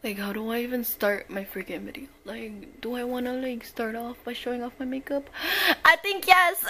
Like, how do I even start my freaking video? Like, do I want to, like, start off by showing off my makeup? I think yes.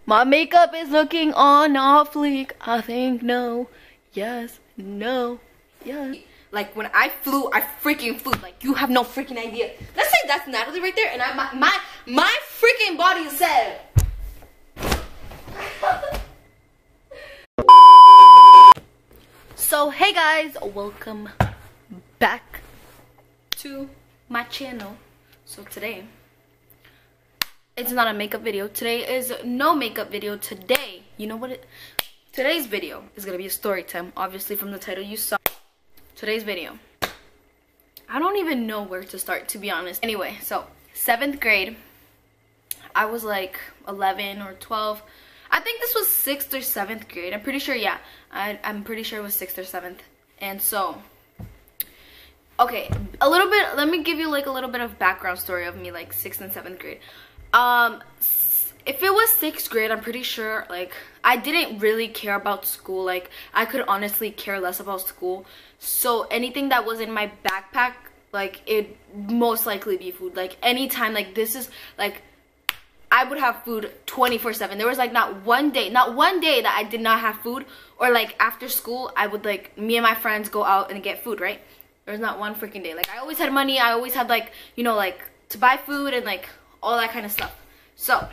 My makeup is looking on off fleek. I think no. Yes. No. Yes. Like, when I freaking flew. Like, you have no freaking idea. Let's say that's Natalie right there, and my freaking body is set. So hey guys, welcome back to my channel. So today, it's not a makeup video. Today is no makeup video. Today, you know what today's video is gonna be a story time. Obviously from the title you saw. Today's video, I don't even know where to start, to be honest. Anyway, so 7th grade, I was like 11 or 12. I think this was 6th or 7th grade. I'm pretty sure, yeah. I'm pretty sure it was 6th or 7th. And so, okay, a little bit, let me give you like a little bit of background story of me, like 6th and 7th grade. If it was 6th grade, I'm pretty sure, like, I didn't really care about school. Like, I could honestly care less about school. So anything that was in my backpack, like, it most likely be food. Like, anytime, like, this is, like, I would have food 24/7. There was like not one day that I did not have food, or like after school I would, like, me and my friends go out and get food, right? There was not one freaking day. Like, I always had money. I always had, like, you know, like, to buy food and like all that kind of stuff. So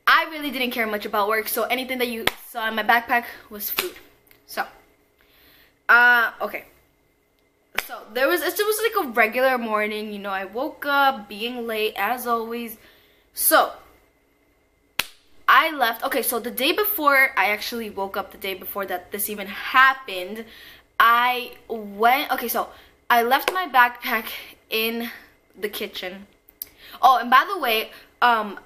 I really didn't care much about work. So anything that you saw in my backpack was food. So okay. So it was like a regular morning, you know. I woke up being late as always. So I left. Okay, so the day before I actually woke up, the day before that this even happened, I went, okay, so I left my backpack in the kitchen. Oh, and by the way,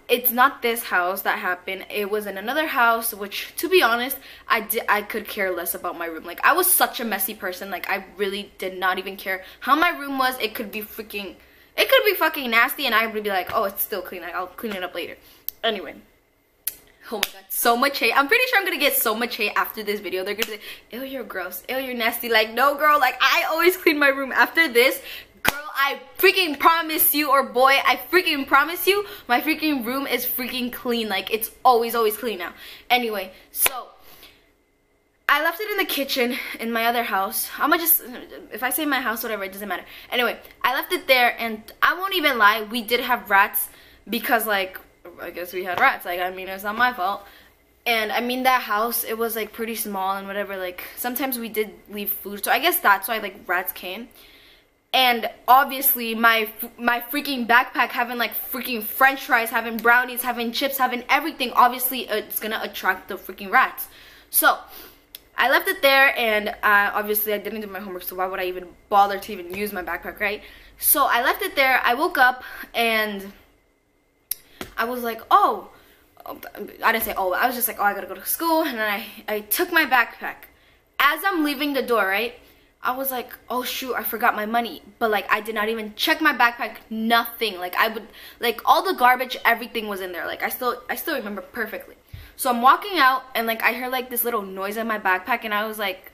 it's not this house that happened. It was in another house, which, to be honest, I could care less about my room. Like, I was such a messy person. Like, I really did not even care how my room was. It could be fucking nasty, and I would be like, oh, it's still clean. Like, I'll clean it up later. Anyway, oh my god, so much hate. I'm pretty sure I'm gonna get so much hate after this video. They're gonna say, ew, you're gross, ew, you're nasty. Like, no, girl, like, I always clean my room. After this, girl, I freaking promise you, or boy, I freaking promise you, my freaking room is freaking clean. Like, it's always clean now. Anyway, so I left it in the kitchen in my other house. I'ma just, if I say my house, whatever, it doesn't matter. Anyway, I left it there, and I won't even lie, we did have rats, because, like, I guess we had rats. Like, I mean, it's not my fault. And I mean, that house, it was like pretty small and whatever. Like, sometimes we did leave food, so I guess that's why, like, rats came. And obviously my freaking backpack having like freaking french fries, having brownies, having chips, having everything, obviously it's gonna attract the freaking rats. So I left it there, and obviously I didn't do my homework, so why would I even bother to even use my backpack, right? So I left it there. I woke up and I was like, oh, I didn't say oh, I was just like, oh, I gotta go to school. And then I took my backpack. As I'm leaving the door, right, I was like, oh shoot, I forgot my money. But like, I did not even check my backpack, nothing. Like, I would, like, all the garbage, everything was in there. Like, I still remember perfectly. So I'm walking out, and like, I heard like this little noise in my backpack, and I was like,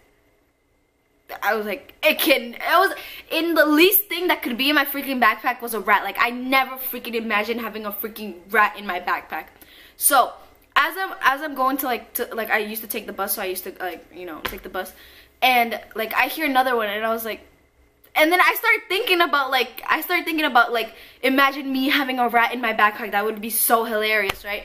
it was in the least thing that could be in my freaking backpack was a rat. Like, I never freaking imagined having a freaking rat in my backpack. So as I'm going to like, I used to take the bus, so I used to, like, you know, take the bus. And like, I hear another one, and I was like, and then I started thinking about like, imagine me having a rat in my backpack. That would be so hilarious, right?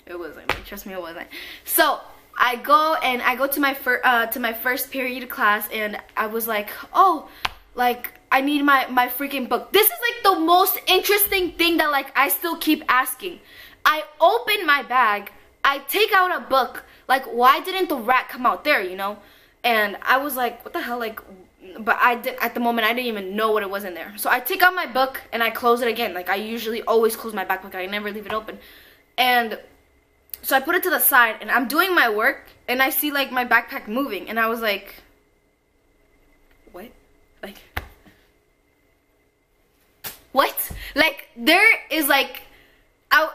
It wasn't. Like, trust me, it wasn't. So I go to my first period class, and I was like, oh, like, I need my freaking book. This is like the most interesting thing that, like, I still keep asking. I open my bag, I take out a book. Like, why didn't the rat come out there, you know? And I was like, what the hell, like, but at the moment I didn't even know what it was in there. So I take out my book and I close it again. Like, I usually always close my backpack. I never leave it open. And so I put it to the side, and I'm doing my work, and I see like my backpack moving, and I was like, what? Like, what? Like, there is like,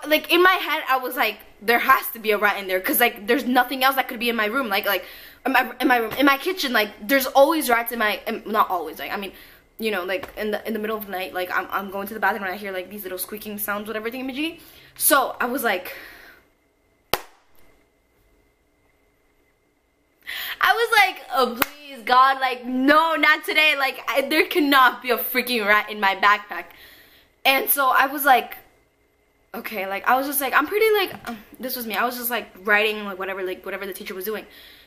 like, in my head I was like, there has to be a rat in there, because like there's nothing else that could be in my room, like in my room, in my kitchen, like there's always rats in my, not always, like I mean, you know, like in the middle of the night, like I'm going to the bathroom and I hear like these little squeaking sounds, whatever thingamajiggy. So I was like, oh please God, like no, not today, like there cannot be a freaking rat in my backpack. And so I was like, okay, like I was just like, I'm pretty like, this was me, I was just like writing like whatever the teacher was doing,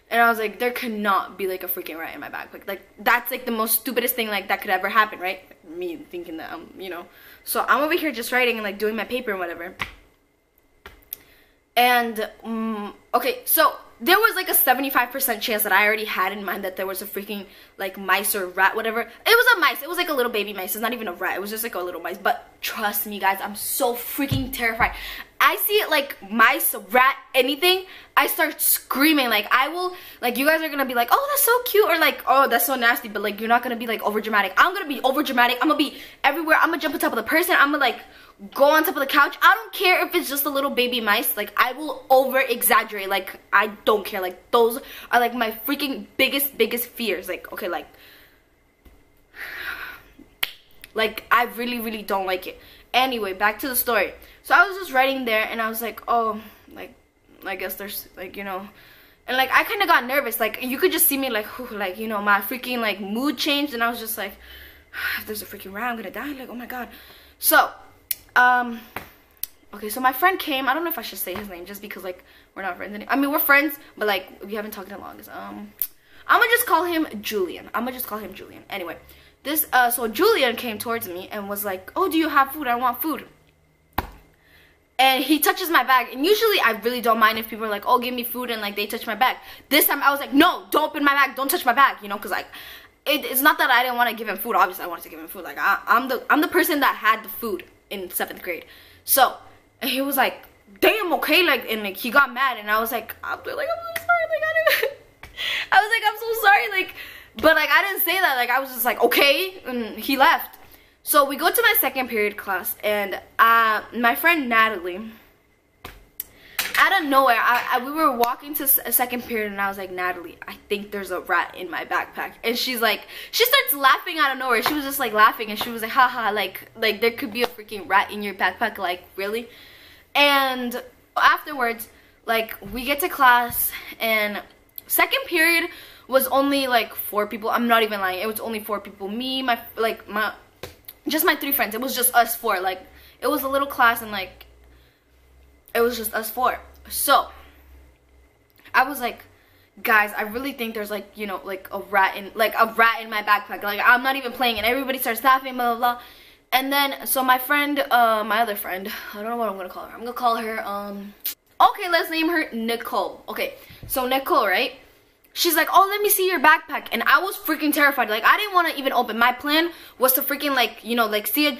and I was like, there cannot be like a freaking rat in my backpack, like that's like the most stupidest thing like that could ever happen, right? Me thinking that, you know, so I'm over here just writing and like doing my paper and whatever. And okay, so there was like a 75% chance that I already had in mind that there was a freaking like mice or rat, whatever. It was a mice. It was like a little baby mice. It's not even a rat. It was just like a little mice. But trust me, guys, I'm so freaking terrified. I see it like mice, rat, anything, I start screaming. Like I will, like you guys are gonna be like, oh, that's so cute, or like, oh, that's so nasty. But like you're not gonna be like over dramatic. I'm gonna be over dramatic. I'm gonna be everywhere. I'm gonna jump on top of the person. I'm gonna like go on top of the couch. I don't care if it's just a little baby mice. Like I will over exaggerate. Like I don't care. Like those are like my freaking biggest fears. Like okay, like I really don't like it. Anyway, back to the story. So I was just writing there and I was like, oh, like I guess there's like, you know, and like I kind of got nervous. Like you could just see me like, whew, like, you know, my freaking like mood changed, and I was just like, if there's a freaking rat, I'm gonna die. Like, oh my God. So okay, so my friend came. I don't know if I should say his name just because like we're not friends anymore. I mean, we're friends, but like we haven't talked in the longest. I'm gonna just call him Julian. Anyway, this so Julian came towards me and was like, oh, do you have food? I want food. And he touches my bag, and usually I really don't mind if people are like, oh, give me food, and like they touch my bag. This time I was like, no, don't open my bag, don't touch my bag, you know, because like it's not that I didn't want to give him food. Obviously I wanted to give him food. Like I'm the person that had the food in 7th grade. So and he was like, damn, okay, like, and like he got mad, and I was like, I'm so sorry, like I was like, I'm so sorry, like, but like I didn't say that. Like I was just like, okay, and he left. So we go to my 2nd period class, and my friend Natalie, out of nowhere, we were walking to a 2nd period, and I was like, Natalie, I think there's a rat in my backpack. And she's like, she starts laughing out of nowhere. She was just like laughing, and she was like, haha, like there could be a freaking rat in your backpack, like really? And afterwards, like we get to class, and 2nd period was only like 4 people. I'm not even lying. It was only 4 people. Me, just my 3 friends. It was just us 4. Like it was a little class, and like it was just us 4. So I was like, guys, I really think there's like, you know, like a rat in my backpack. Like I'm not even playing. And everybody starts laughing, blah blah blah. And then so my friend, my other friend, I don't know what I'm gonna call her. I'm gonna call her okay, let's name her Nicole. Okay, so Nicole, right? She's like, oh, let me see your backpack. And I was freaking terrified. Like, I didn't want to even open. My plan was to freaking, like, you know, like, see a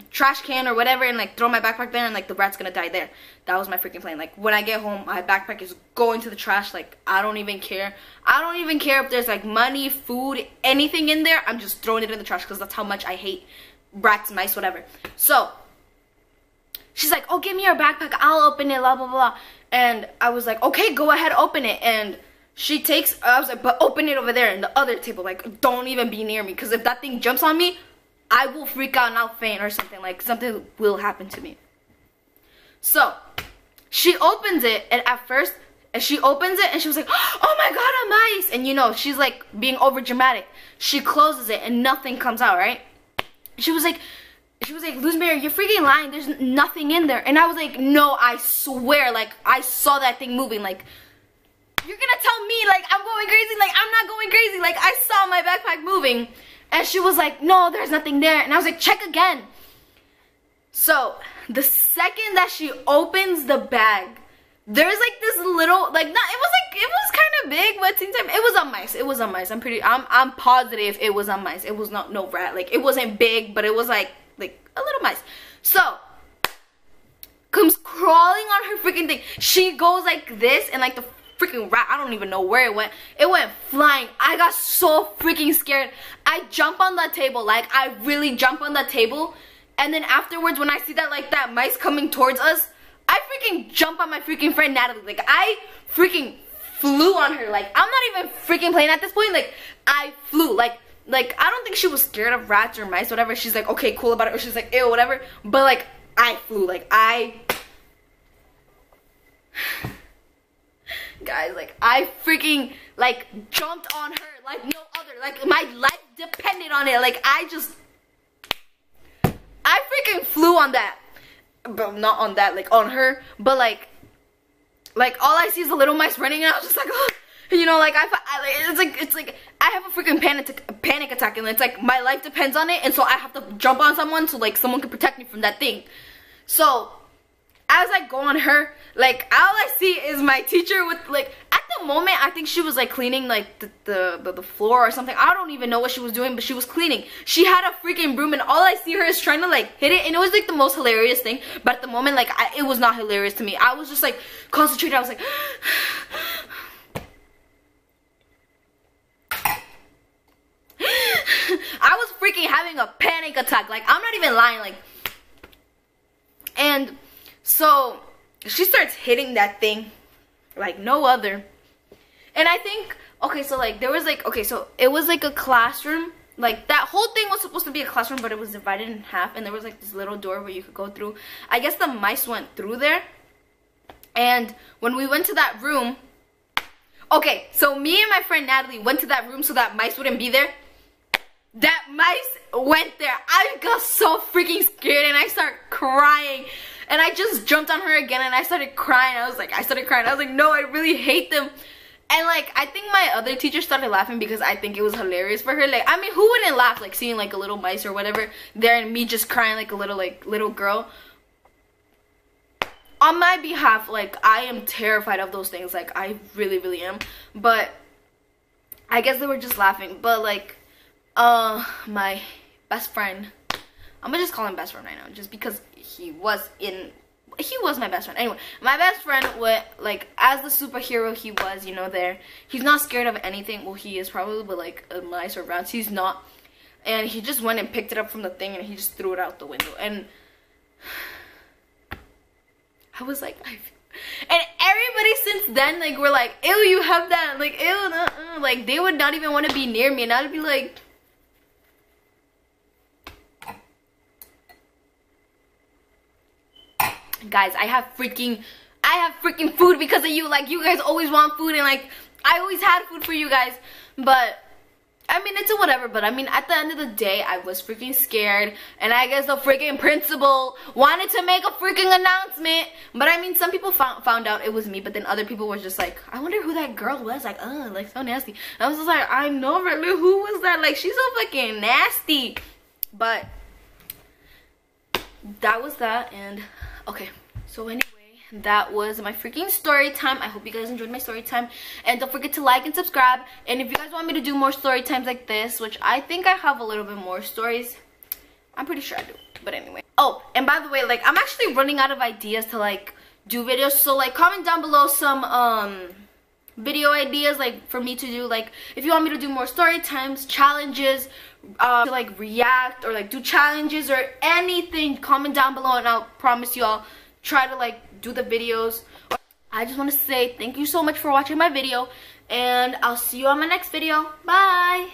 trash can or whatever, and, like, throw my backpack there, and, like, the rat's gonna die there. That was my freaking plan. Like, when I get home, my backpack is going to the trash. Like, I don't even care. I don't even care if there's, like, money, food, anything in there. I'm just throwing it in the trash, because that's how much I hate rats, mice, whatever. So she's like, oh, give me your backpack. I'll open it, blah, blah, blah. And I was like, okay, go ahead, open it. And she takes, I was like, but open it over there in the other table. Like, don't even be near me. Because if that thing jumps on me, I will freak out and I'll faint or something. Like, something will happen to me. So she opens it. And at first, she opens it and she was like, oh my God, a mice. And you know, she's like being over dramatic. She closes it and nothing comes out, right? She was like, Luzmere, you're freaking lying. There's nothing in there. And I was like, no, I swear. Like, I saw that thing moving. Like, you're gonna tell me, like, I'm going crazy? Like, I'm not going crazy. Like, I saw my backpack moving. And she was like, no, there's nothing there. And I was like, check again. So, the second that she opens the bag, there's like this little, like, not, it was kind of big, but at the same time, it was a mice. It was a mice. I'm positive it was a mice. It was not no rat. Like, it wasn't big, but it was like a little mice. So comes crawling on her freaking thing. She goes like this, and like the freaking rat, I don't even know where it went. It went flying. I got so freaking scared. I jump on the table. Like, I really jump on the table. And then afterwards, when I see that, like, that mice coming towards us, I freaking jumped on my freaking friend Natalie. Like, I freaking flew on her. Like, I'm not even freaking playing at this point. Like, I flew. Like, I don't think she was scared of rats or mice, whatever. She's like, okay, cool about it. Or she's like, ew, whatever. But, like, I flew. Like, guys, like, I freaking, like, jumped on her like no other. Like, my life depended on it. Like, I freaking flew on that. But not on that, like, on her. But, like, all I see is a little mice running, and I was just like, oh. You know, like, it's like I have a freaking panic attack, and it's like my life depends on it, and so I have to jump on someone so, like, someone can protect me from that thing. So as I go on her, like, all I see is my teacher with, like, at the moment I think she was like cleaning like the floor or something. I don't even know what she was doing, but she was cleaning. She had a freaking broom, and all I see her is trying to like hit it, and it was like the most hilarious thing. But at the moment, like, it was not hilarious to me. I was just like concentrated. I was like I was freaking having a panic attack. Like, I'm not even lying. Like, and so she starts hitting that thing like no other. And I think, okay, so like there was like, okay, so it was like a classroom. Like, that whole thing was supposed to be a classroom, but it was divided in half, and there was like this little door where you could go through. I guess the mice went through there. And when we went to that room, okay, so me and my friend Natalie went to that room so that mice wouldn't be there. That mice went there. I got so freaking scared, and I started crying. And I just jumped on her again, and I started crying. I was like, no, I really hate them. And like, I think my other teacher started laughing because I think it was hilarious for her. Like, I mean, who wouldn't laugh, like, seeing like a little mice or whatever there, and me just crying like a little girl. On my behalf, like, I am terrified of those things. Like, I really, really am. But I guess they were just laughing. But like, my best friend, I'm gonna just call him best friend right now, just because he was my best friend. Anyway, my best friend went, like, as the superhero he was, you know, there. He's not scared of anything. Well, he is probably, but like mice or rats, he's not. And he just went and picked it up from the thing, and he just threw it out the window. And I was like, and everybody since then, like, we're like, ew, you have that, like, ew, like, they would not even want to be near me, and I'd be like, guys, I have freaking food because of you. Like, you guys always want food, and like, I always had food for you guys. But I mean, it's a whatever. But I mean, at the end of the day, I was freaking scared, and I guess the freaking principal wanted to make a freaking announcement. But I mean, some people found out it was me, but then other people were just like, I wonder who that girl was. Like, oh, like, so nasty. And I was just like, I know, really, who was that? Like, she's so fucking nasty. But that was that. And okay, so anyway, that was my freaking story time. I hope you guys enjoyed my story time, and don't forget to like and subscribe. And if you guys want me to do more story times like this, which I think I have a little bit more stories, I'm pretty sure I do, but anyway. Oh, and by the way, like, I'm actually running out of ideas to like do videos, so like, comment down below some video ideas, like, for me to do. Like, if you want me to do more story times, challenges, to like react or like do challenges or anything, comment down below, and I'll promise you I'll try to like do the videos. I just want to say thank you so much for watching my video, and I'll see you on my next video. Bye.